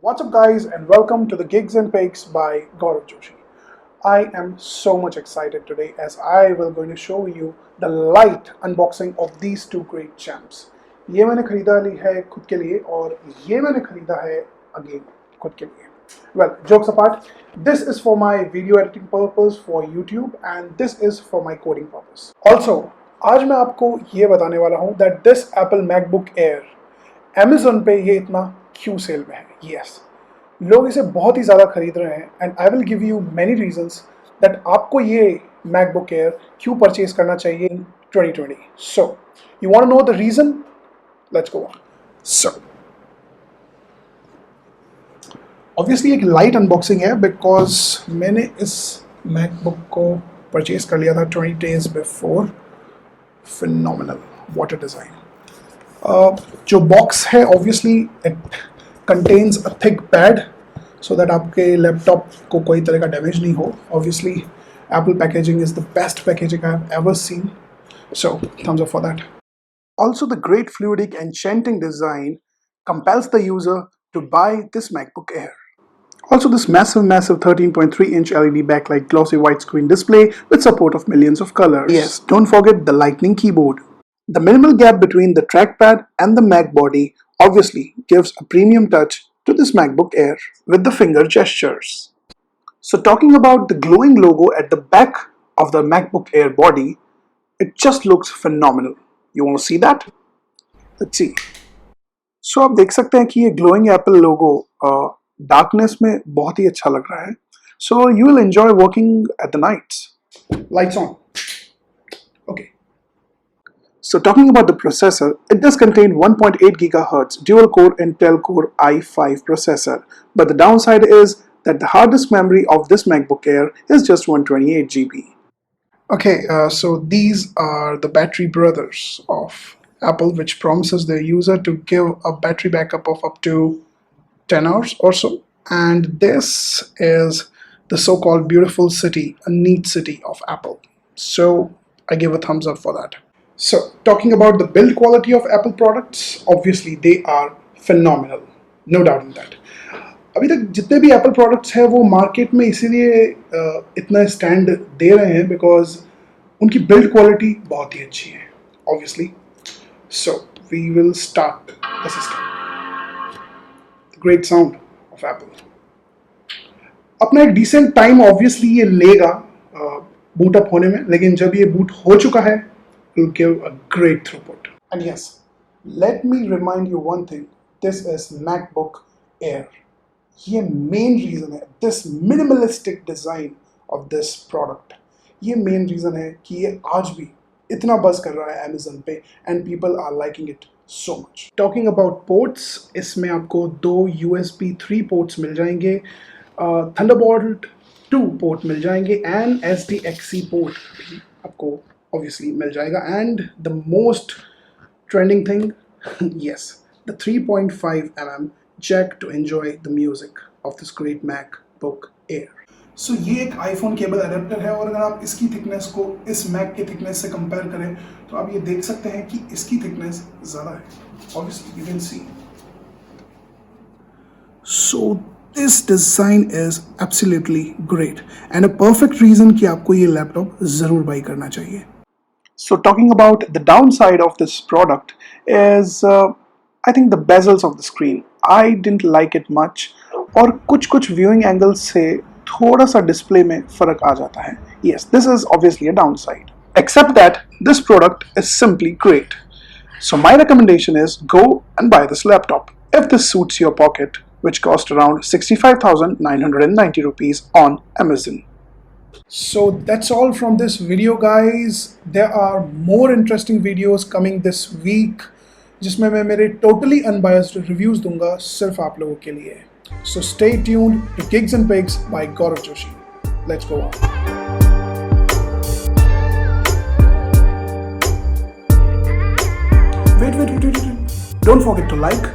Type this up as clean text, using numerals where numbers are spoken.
What's up guys and welcome to the Gigs and Pigs by Gaurav Joshi. I am so much excited today as I will going to show you the light unboxing of these two great champs. ये मैंने खरीदा ली है खुद के लिए और ये मैंने खरीदा है again खुद के लिए. Well, jokes apart, this is for my video editing purpose for YouTube and this is for my coding purpose. Also, आज मैं आपको ये बताने वाला हूँ that this Apple MacBook Air Amazon पे ये इतना क्यों सेल में है. Yes, लोग इसे बहुत ही ज़्यादा खरीद रहे हैं and I will give you many reasons that आपको ये MacBook Air क्यों परचेज करना चाहिए in 2020. So, you want to know the reason? Let's go on. So, obviously एक लाइट अनबॉक्सिंग है because मैंने इस MacBook को परचेज कर लिया था 20 days before. Phenomenal, what a design. जो बॉक्स है obviously it contains a thick pad so that आपके लैपटॉप को कोई तरह का डैमेज नहीं हो. Obviously Apple packaging is the best packaging I have ever seen, so thumbs up for that. Also, the great fluidic and enchanting design compels the user to buy this MacBook Air. Also, this massive 13.3-inch LED backlight glossy widescreen display with support of millions of colors. Yes, don't forget the lightning keyboard. The minimal gap between the trackpad and the Mac body obviously gives a premium touch to this MacBook Air with the finger gestures. So talking about the glowing logo at the back of the MacBook Air body, it just looks phenomenal. You want to see that? Let's see. So आप देख सकते हैं कि ये glowing Apple logo darkness में बहुत ही अच्छा लग रहा है. So you will enjoy working at the nights. Lights on. Okay. So talking about the processor, it does contain 1.8 GHz dual-core Intel Core i5 processor, but the downside is that the hard disk memory of this MacBook Air is just 128 GB. Okay, so these are the battery brothers of Apple, which promises their user to give a battery backup of up to 10 hours or so. And this is the so-called beautiful city, a neat city of Apple. So I give a thumbs up for that. So talking about the build quality of Apple products, obviously they are phenomenal, no doubt in that. अभी तक जितने भी Apple products हैं वो market में इसीलिए इतना stand दे रहे हैं because उनकी build quality बहुत ही अच्छी है, obviously. So we will start the system. The great sound of Apple. अपना एक decent time obviously ये लेगा boot up होने में, लेकिन जब ये boot हो चुका है, it will give a great throughput. And yes, let me remind you one thing. This is MacBook Air. ये main reason है, this minimalistic design of this product. ये main reason है कि ये आज भी इतना buzz कर रहा है Amazon पे and people are liking it so much. Talking about ports, इसमें आपको दो USB 3 ports मिल जाएंगे, Thunderbolt 2 port मिल जाएंगे and SDXC port भी आपको obviously मिल जाएगा. And the most trending thing, yes, the 3.5 mm jack to enjoy the music of this great MacBook Air. So ये एक iPhone केबल अडेप्टर है और अगर आप इसकी थिकनेस को इस Mac के थिकनेस से कंपेयर करें तो आप ये देख सकते हैं कि इसकी थिकनेस ज़्यादा है. Obviously you can see. So this design is absolutely great and a perfect reason कि आपको ये लैपटॉप ज़रूर बाई करना चाहिए. So talking about the downside of this product is I think the bezels of the screen. I didn't like it much और कुछ viewing angles से थोड़ा सा display में फर्क आ जाता है. Yes, this is obviously a downside. Except that this product is simply great. So my recommendation is go and buy this laptop if this suits your pocket, which cost around 65,990 rupees on Amazon. So that's all from this video guys. There are more interesting videos coming this week जिसमें मैं मेरे totally unbiased reviews दूंगा सिर्फ आप लोगों के लिए. So stay tuned to Gigs and Pigs by Gaurav Joshi. Let's go on. Wait. Don't forget to like,